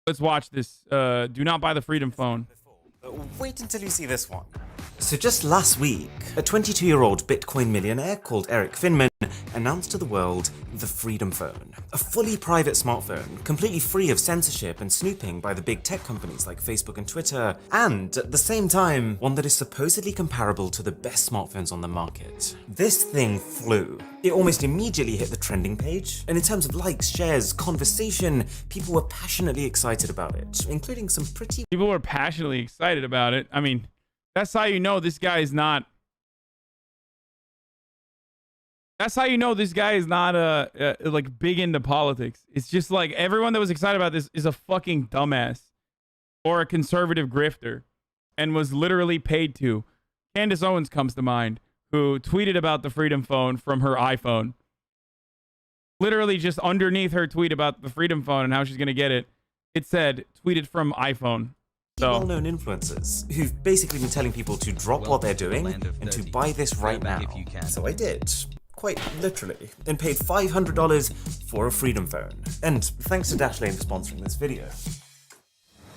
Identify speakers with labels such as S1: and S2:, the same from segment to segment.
S1: Let's watch this. Do not buy the Freedom Phone.
S2: Wait until you see this one. So just last week, a 22-year-old Bitcoin millionaire called Eric Finman announced to the world the Freedom Phone, a fully private smartphone, completely free of censorship and snooping by the big tech companies like Facebook and Twitter, and at the same time, one that is supposedly comparable to the best smartphones on the market. This thing flew. It almost immediately hit the trending page, and in terms of likes, shares, conversation, people were passionately excited about it, including some pretty...
S1: People were passionately excited about it. I mean, that's how you know this guy is not... That's how you know this guy is not like big into politics. It's just like everyone that was excited about this is a fucking dumbass or a conservative grifter and was literally paid to. Candace Owens comes to mind, who tweeted about the Freedom Phone from her iPhone. Literally just underneath her tweet about the Freedom Phone and how she's going to get it, it said, tweeted from iPhone. So,
S2: well-known influencers who've basically been telling people to drop what they're doing and to buy this right now. So I did. Quite literally, and paid $500 for a Freedom Phone. And thanks to Dashlane for sponsoring this video.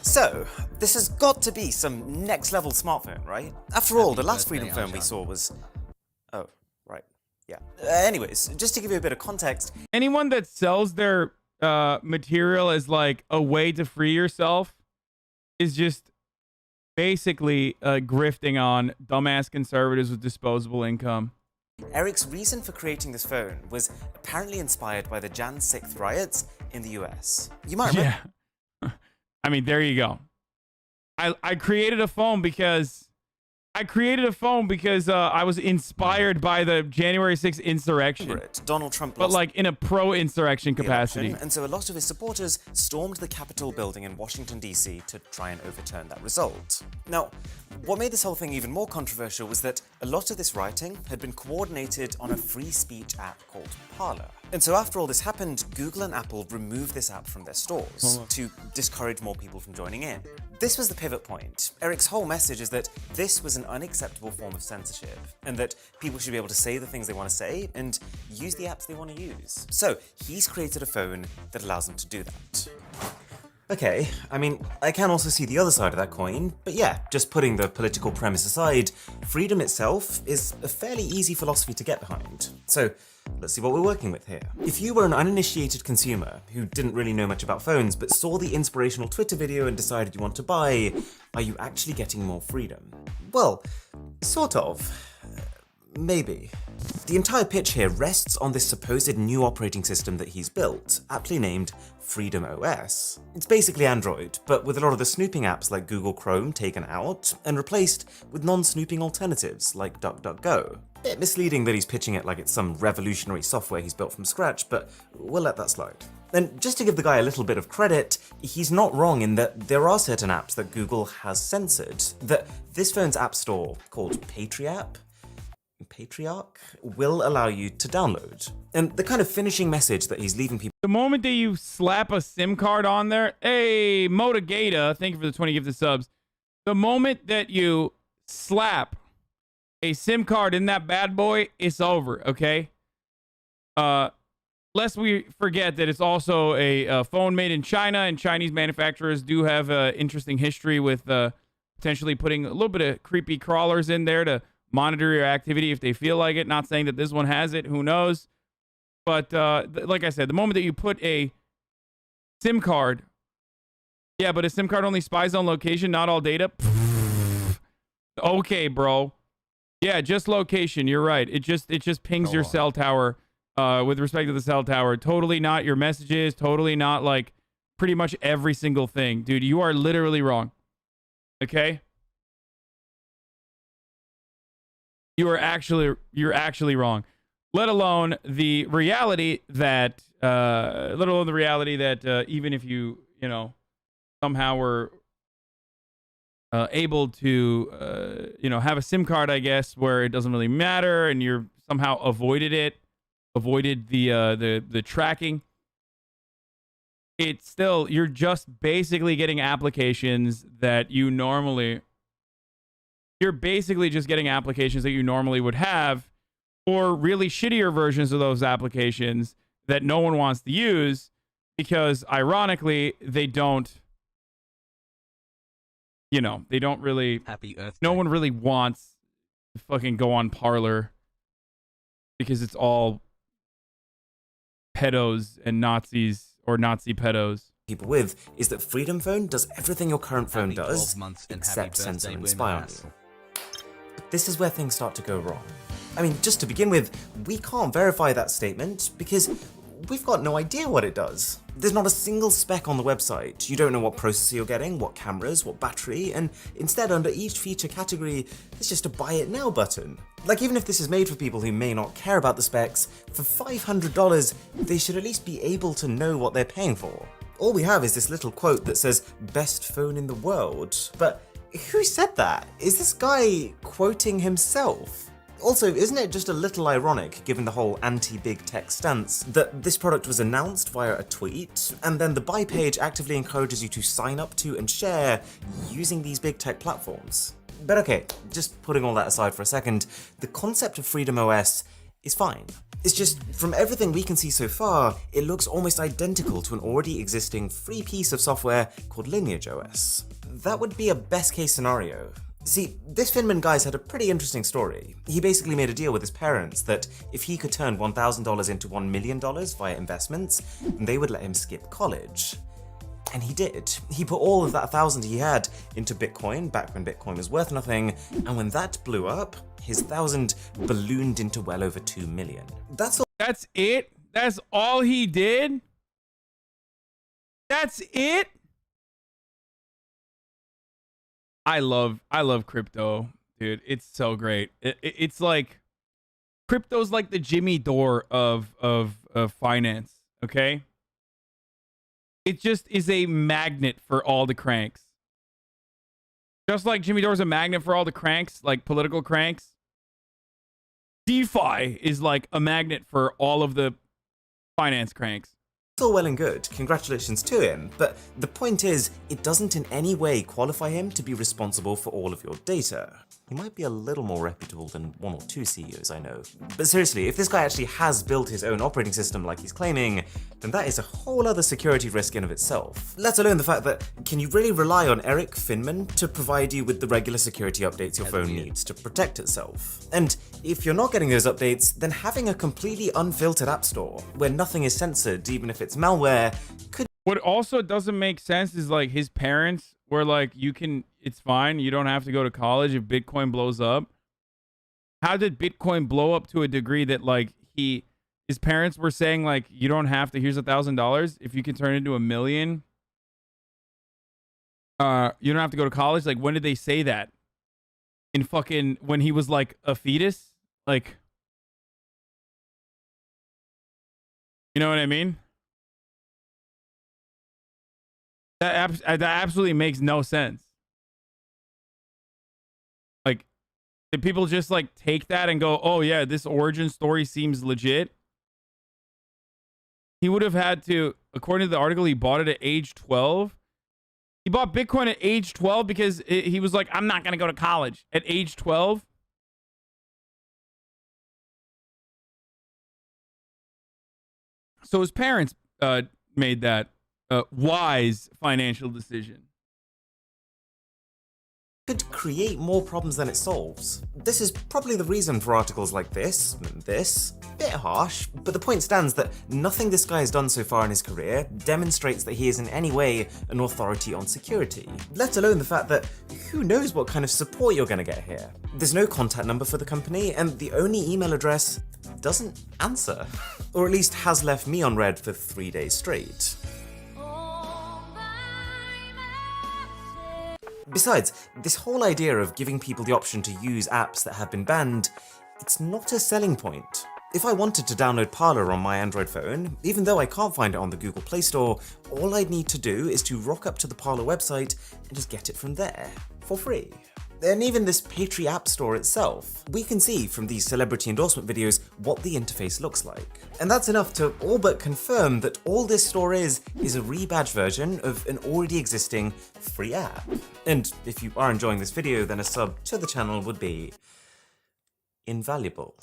S2: So, this has got to be some next level smartphone, right? After all, the last Freedom Phone we saw was... Oh, right, yeah. Anyways, just to give you a bit of context...
S1: Anyone that sells their material as like a way to free yourself is just basically grifting on dumbass conservatives with disposable income.
S2: Eric's reason for creating this phone was apparently inspired by the Jan 6th riots in the US. You might remember.
S1: Yeah. I mean, there you go. I created a phone because I was inspired by the January 6th insurrection.
S2: Donald Trump
S1: but like in a pro-insurrection capacity.
S2: And so a lot of his supporters stormed the Capitol building in Washington, D.C. to try and overturn that result. Now, what made this whole thing even more controversial was that a lot of this rioting had been coordinated on a free speech app called Parler. And so after all this happened, Google and Apple removed this app from their stores to discourage more people from joining in. This was the pivot point. Eric's whole message is that this was an unacceptable form of censorship, and that people should be able to say the things they want to say and use the apps they want to use. So he's created a phone that allows them to do that. Okay, I mean, I can also see the other side of that coin, but yeah, just putting the political premise aside, freedom itself is a fairly easy philosophy to get behind. So let's see what we're working with here. If you were an uninitiated consumer who didn't really know much about phones but saw the inspirational Twitter video and decided you want to buy, are you actually getting more freedom? Well, sort of. Maybe. The entire pitch here rests on this supposed new operating system that he's built, aptly named Freedom OS. It's basically Android, but with a lot of the snooping apps like Google Chrome taken out and replaced with non-snooping alternatives like DuckDuckGo. Bit misleading that he's pitching it like it's some revolutionary software he's built from scratch, but we'll let that slide. And just to give the guy a little bit of credit, he's not wrong in that there are certain apps that Google has censored, that this phone's app store, called Patriarch, will allow you to download. And the kind of finishing message that he's leaving people...
S1: The moment that you slap a SIM card on there, hey, Motagata, thank you for the 20 gifted subs. The moment that you slap a SIM card in that bad boy, it's over, okay? Lest we forget that it's also a phone made in China, and Chinese manufacturers do have an interesting history with potentially putting a little bit of creepy crawlers in there to monitor your activity if they feel like it. Not saying that this one has it, who knows? But like I said, the moment that you put a SIM card, yeah, but a SIM card only spies on location, not all data. Okay, bro. Yeah, just location. You're right. It just pings your cell tower. With respect to the cell tower, totally not your messages. Totally not like pretty much every single thing, dude. You are literally wrong. Okay. You're actually wrong. Let alone the reality that, even if you somehow were able to, have a SIM card, I guess, where it doesn't really matter, and you're somehow avoided the tracking. It's still, you're just basically getting applications that you normally. You're basically just getting applications that you normally would have, or really shittier versions of those applications that no one wants to use because, ironically, they don't you know, they don't really,
S3: Happy Earth
S1: no
S3: Day.
S1: one really wants to fucking go on Parler because it's all pedos and Nazis or Nazi pedos.
S2: People with is that Freedom Phone does everything your current phone
S3: Happy 12
S2: does,
S3: months and
S2: except
S3: happy
S2: censor
S3: birthday,
S2: and spy on
S3: Winmass.
S2: you. But this is where things start to go wrong. I mean, just to begin with, we can't verify that statement because we've got no idea what it does. There's not a single spec on the website. You don't know what processor you're getting, what cameras, what battery, and instead under each feature category, there's just a buy it now button. Like, even if this is made for people who may not care about the specs, for $500, they should at least be able to know what they're paying for. All we have is this little quote that says, best phone in the world. But who said that? Is this guy quoting himself? Also, isn't it just a little ironic, given the whole anti-big tech stance, that this product was announced via a tweet, and then the buy page actively encourages you to sign up to and share using these big tech platforms? But okay, just putting all that aside for a second, the concept of Freedom OS is fine. It's just, from everything we can see so far, it looks almost identical to an already existing free piece of software called Lineage OS. That would be a best case scenario. See, this Finman guy's had a pretty interesting story. He basically made a deal with his parents that if he could turn $1,000 into $1 million via investments, they would let him skip college. And he did. He put all of that 1,000 he had into Bitcoin back when Bitcoin was worth nothing, and when that blew up, his 1,000 ballooned into well over 2 million. That's all.
S1: That's it? That's all he did? That's it? I love crypto, dude. It's so great. It's like crypto's like the Jimmy Dore of finance, okay? It just is a magnet for all the cranks. Just like Jimmy Dore's a magnet for all the cranks, like political cranks. DeFi is like a magnet for all of the finance cranks.
S2: It's all well and good, congratulations to him, but the point is, it doesn't in any way qualify him to be responsible for all of your data. He might be a little more reputable than one or two CEOs I know. But seriously, if this guy actually has built his own operating system like he's claiming, then that is a whole other security risk in of itself. Let alone the fact that, can you really rely on Eric Finman to provide you with the regular security updates your phone needs to protect itself? And if you're not getting those updates, then having a completely unfiltered app store, where nothing is censored, even if it's malware, could...
S1: What also doesn't make sense is like his parents were like, it's fine, you don't have to go to college if Bitcoin blows up. How did Bitcoin blow up to a degree that like his parents were saying like, you don't have to, here's $1,000 if you can turn it into $1 million. You don't have to go to college. Like, when did they say that? In fucking, when he was like a fetus? Like, you know what I mean? That absolutely makes no sense. Like, did people just like take that and go, oh yeah, this origin story seems legit? He would have had to, according to the article, he bought it at age 12. He bought Bitcoin at age 12 because he was like, I'm not going to go to college at age 12. So his parents made that wise financial decision.
S2: could create more problems than it solves. This is probably the reason for articles like this, and this. Bit harsh, but the point stands that nothing this guy has done so far in his career demonstrates that he is in any way an authority on security, let alone the fact that who knows what kind of support you're going to get here. There's no contact number for the company, and the only email address doesn't answer. Or at least has left me on red for 3 days straight. Besides, this whole idea of giving people the option to use apps that have been banned, it's not a selling point. If I wanted to download Parler on my Android phone, even though I can't find it on the Google Play Store, all I'd need to do is to rock up to the Parler website and just get it from there, for free. And even this Patri app store itself, we can see from these celebrity endorsement videos what the interface looks like. And that's enough to all but confirm that all this store is a rebadged version of an already existing free app. And if you are enjoying this video, then a sub to the channel would be invaluable.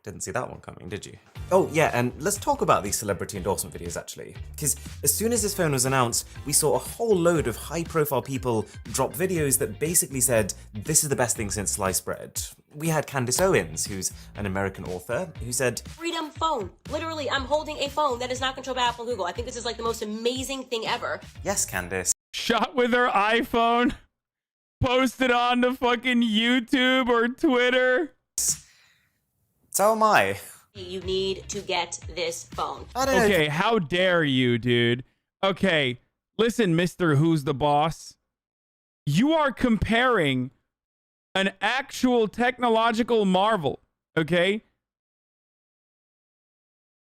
S2: Didn't see that one coming, did you? Oh yeah, and let's talk about these celebrity endorsement videos actually. Because as soon as this phone was announced, we saw a whole load of high-profile people drop videos that basically said, this is the best thing since sliced bread. We had Candace Owens, who's an American author, who said,
S3: Freedom phone. Literally, I'm holding a phone that is not controlled by Apple and Google. I think this is like the most amazing thing ever.
S2: yes, Candace.
S1: Shot with her iPhone. Posted on to fucking YouTube or Twitter.
S2: So am I.
S3: You need to get this phone.
S2: I don't know.
S1: Okay, how dare you, dude? Okay, listen, Mr. Who's the Boss. You are comparing an actual technological marvel, okay?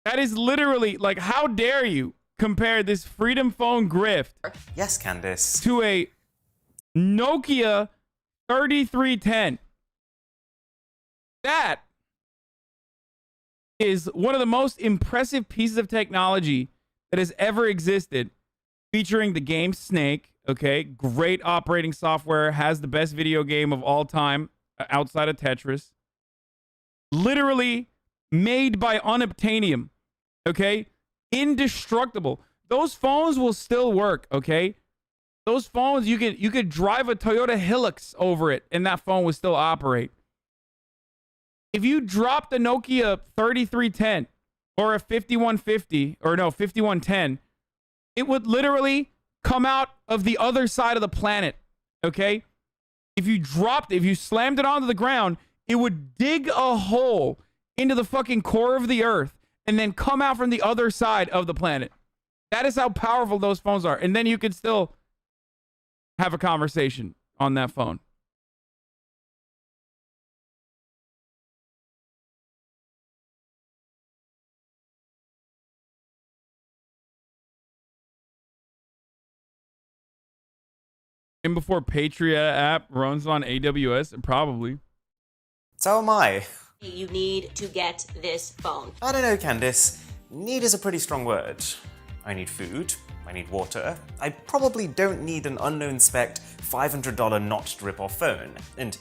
S1: That is literally, like, how dare you compare this Freedom Phone grift
S2: Yes, Candace.
S1: to a Nokia 3310. That is one of the most impressive pieces of technology that has ever existed, featuring the game Snake. Okay, great operating software, has the best video game of all time outside of Tetris. Literally made by unobtainium. Okay, indestructible. Those phones will still work. Okay, those phones, you could drive a Toyota Hilux over it and that phone would still operate. If you dropped a Nokia 3310 or a 5150, or no, 5110, it would literally come out of the other side of the planet, okay? If you slammed it onto the ground, it would dig a hole into the fucking core of the earth and then come out from the other side of the planet. That is how powerful those phones are. And then you could still have a conversation on that phone. And before Patriot app runs on AWS, probably.
S2: So am I.
S3: You need to get this phone.
S2: I don't know, Candace. Need is a pretty strong word. I need food. I need water. I probably don't need an unknown spec $500 notched rip-off phone. And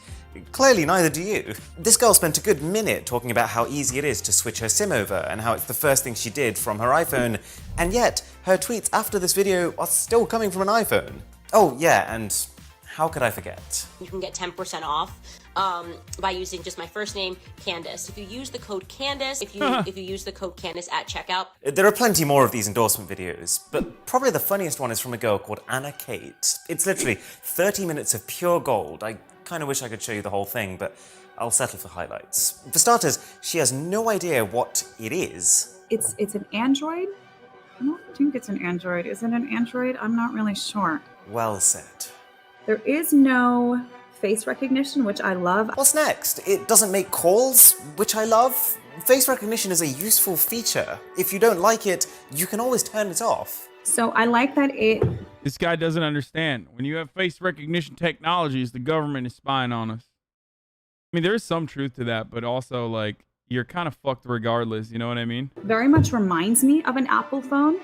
S2: clearly neither do you. This girl spent a good minute talking about how easy it is to switch her SIM over and how it's the first thing she did from her iPhone, and yet her tweets after this video are still coming from an iPhone. Oh yeah, and how could I forget?
S3: You can get 10% off by using just my first name, Candace. If you use the code Candace, if you use the code Candace at checkout.
S2: There are plenty more of these endorsement videos, but probably the funniest one is from a girl called Anna Kate. It's literally 30 minutes of pure gold. I kind of wish I could show you the whole thing, but I'll settle for highlights. For starters, she has no idea what it is.
S4: It's an Android? I don't think it's an Android. Is it an Android? I'm not really sure.
S2: Well said.
S4: There is no face recognition, which I love.
S2: What's next? It doesn't make calls, which I love. Face recognition is a useful feature. If you don't like it, you can always turn it off.
S4: So I like that
S1: This guy doesn't understand. When you have face recognition technologies, the government is spying on us. I mean, there is some truth to that, but also, like, you're kind of fucked regardless. You know what I mean?
S4: very much reminds me of an Apple phone.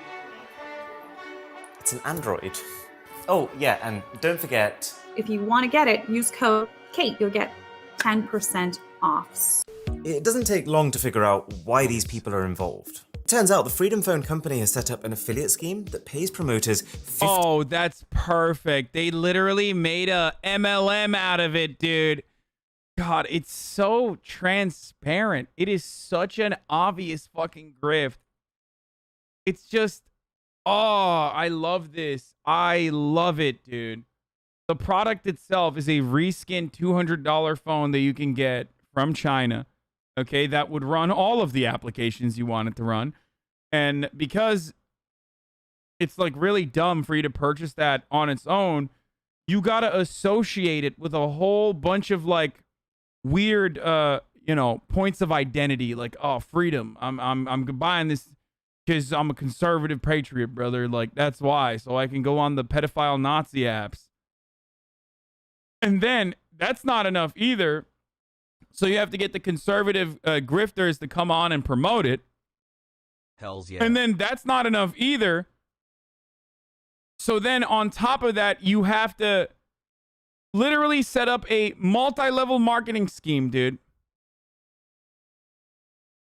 S2: It's an Android. Oh, yeah, and don't forget...
S4: If you want to get it, use code KATE. You'll get 10% off.
S2: It doesn't take long to figure out why these people are involved. Turns out the Freedom Phone company has set up an affiliate scheme that pays promoters
S1: Oh, that's perfect. They literally made a MLM out of it, dude. God, it's so transparent. It is such an obvious fucking grift. It's just, oh, I love this. I love it, dude. The product itself is a reskinned $200 phone that you can get from China, okay, that would run all of the applications you want it to run. And because it's like really dumb for you to purchase that on its own, you got to associate it with a whole bunch of like weird, you know, points of identity, like, oh, freedom. I'm buying this because I'm a conservative patriot, brother. Like, that's why. So I can go on the pedophile Nazi apps. And then that's not enough either. So you have to get the conservative grifters to come on and promote it.
S5: Hells yeah.
S1: And then that's not enough either. So then on top of that, you have to literally set up a multi-level marketing scheme, dude.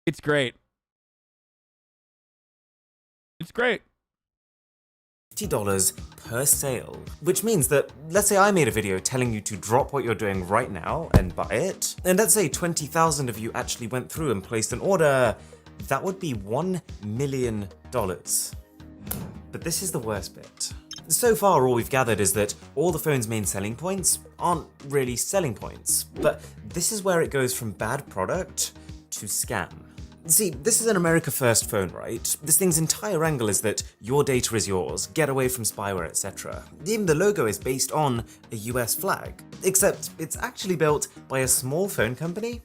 S1: It's great. It's great.
S2: $50 per sale, which means that, let's say I made a video telling you to drop what you're doing right now and buy it, and let's say 20,000 of you actually went through and placed an order, that would be $1 million. But this is the worst bit. So far, all we've gathered is that all the phone's main selling points aren't really selling points, but this is where it goes from bad product to scam. See, this is an America First phone, right? This thing's entire angle is that your data is yours, get away from spyware, etc. Even the logo is based on a US flag, except it's actually built by a small phone company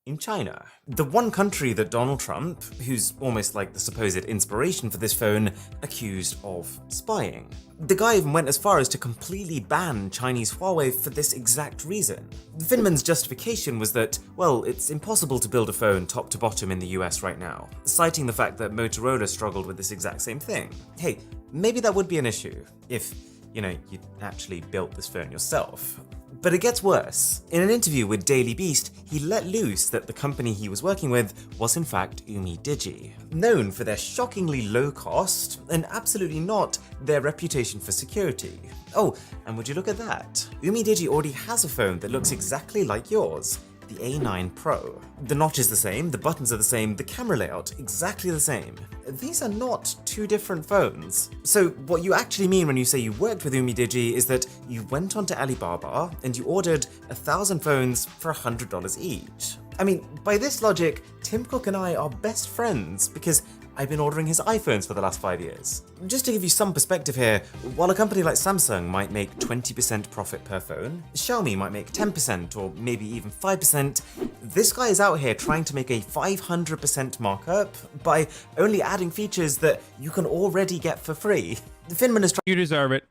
S2: in China. The one country that Donald Trump, who's almost like the supposed inspiration for this phone, accused of spying. The guy even went as far as to completely ban Chinese Huawei for this exact reason. Finman's justification was that, well, it's impossible to build a phone top to bottom in the US right now, citing the fact that Motorola struggled with this exact same thing. Hey, maybe that would be an issue if, you actually built this phone yourself. But it gets worse. In an interview with Daily Beast, he let loose that the company he was working with was in fact UmiDigi, known for their shockingly low cost and absolutely not their reputation for security. Oh, and would you look at that? UmiDigi already has a phone that looks exactly like yours, the A9 Pro. The notch is the same, the buttons are the same, the camera layout exactly the same. These are not two different phones. So what you actually mean when you say you worked with UmiDigi is that you went onto Alibaba and you ordered 1,000 phones for $100 each. I mean, by this logic, Tim Cook and I are best friends because I've been ordering his iPhones for the last 5 years. Just to give you some perspective here, while a company like Samsung might make 20% profit per phone, Xiaomi might make 10% or maybe even 5%, this guy is out here trying to make a 500% markup by only adding features that you can already get for free. Finman is trying.
S1: You deserve it.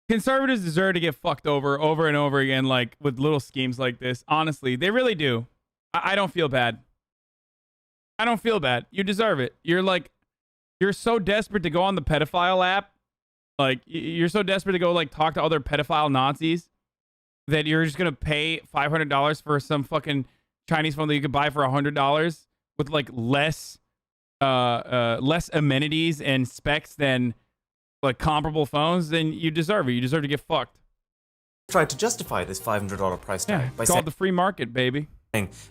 S1: Conservatives deserve to get fucked over and over again, like with little schemes like this. Honestly, they really do. I don't feel bad. I don't feel bad. You deserve it. You're so desperate to go on the pedophile app. Like, you're so desperate to go, like, talk to other pedophile Nazis that you're just going to pay $500 for some fucking Chinese phone that you could buy for $100 with, like, less amenities and specs than, like, comparable phones. Then you deserve it. You deserve to get fucked.
S2: Tried to justify this $500 price tag by
S1: it's called the free market, baby.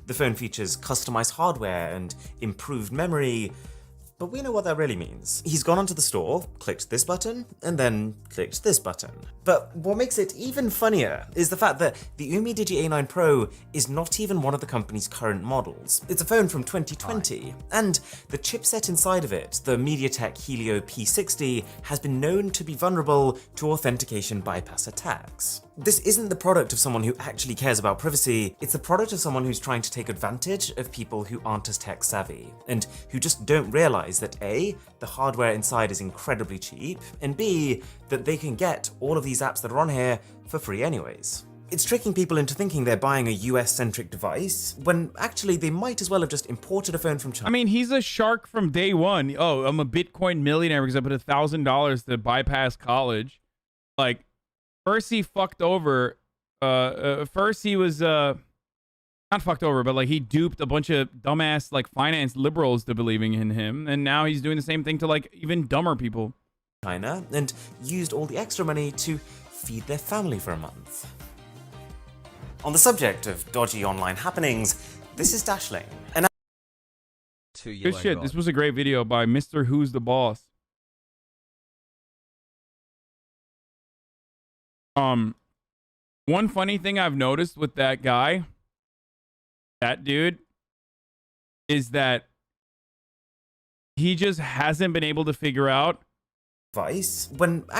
S2: The phone features customized hardware and improved memory, but we know what that really means. He's gone onto the store, clicked this button, and then clicked this button. But what makes it even funnier is the fact that the UmiDigi A9 Pro is not even one of the company's current models. It's a phone from 2020, and the chipset inside of it, the MediaTek Helio P60, has been known to be vulnerable to authentication bypass attacks. This isn't the product of someone who actually cares about privacy, it's the product of someone who's trying to take advantage of people who aren't as tech savvy, and who just don't realize that A, the hardware inside is incredibly cheap, and B, that they can get all of these apps that are on here for free anyways. It's tricking people into thinking they're buying a US-centric device, when actually they might as well have just imported a phone from China.
S1: I mean, he's a shark from day one. Oh, I'm a Bitcoin millionaire because I put $1,000 to bypass college. Like, first he fucked over, first he was, not fucked over, but like he duped a bunch of dumbass like finance liberals to believing in him. And now he's doing the same thing to like even dumber people.
S2: China, and used all the extra money to feed their family for a month. On the subject of dodgy online happenings, this is Dashlane. And
S1: Good shit. This was a great video by Mr. Who's the Boss. One funny thing I've noticed with that guy, that dude, is that he just hasn't been able to figure out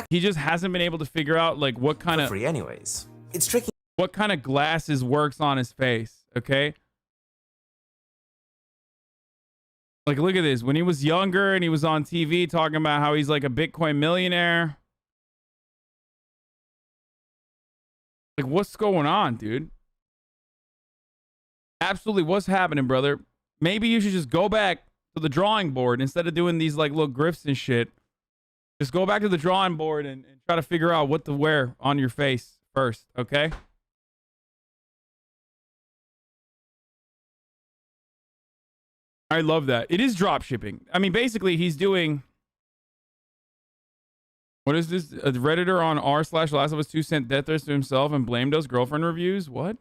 S1: he just hasn't been able to figure out like what kind of
S2: free anyways. It's tricky.
S1: What kind of glasses works on his face, okay? Like, look at this. When he was younger and he was on TV talking about how he's like a Bitcoin millionaire. Like, what's going on, dude? Absolutely, what's happening, brother? Maybe you should just go back to the drawing board instead of doing these like little grifts and shit. Just go back to the drawing board and try to figure out what to wear on your face first, okay? I love that. It is drop shipping. I mean, basically, he's doing. What is this? A Redditor on r/Last of Us 2 sent death threats to himself and blamed us. Girlfriend reviews. What?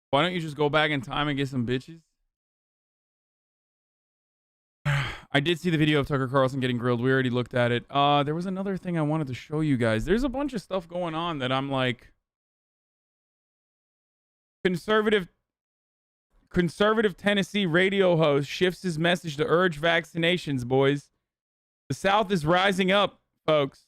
S1: Why don't you just go back in time and get some bitches? I did see the video of Tucker Carlson getting grilled. We already looked at it. There was another thing I wanted to show you guys. There's a bunch of stuff going on that I'm like... Conservative Tennessee radio host shifts his message to urge vaccinations, boys. The South is rising up, folks.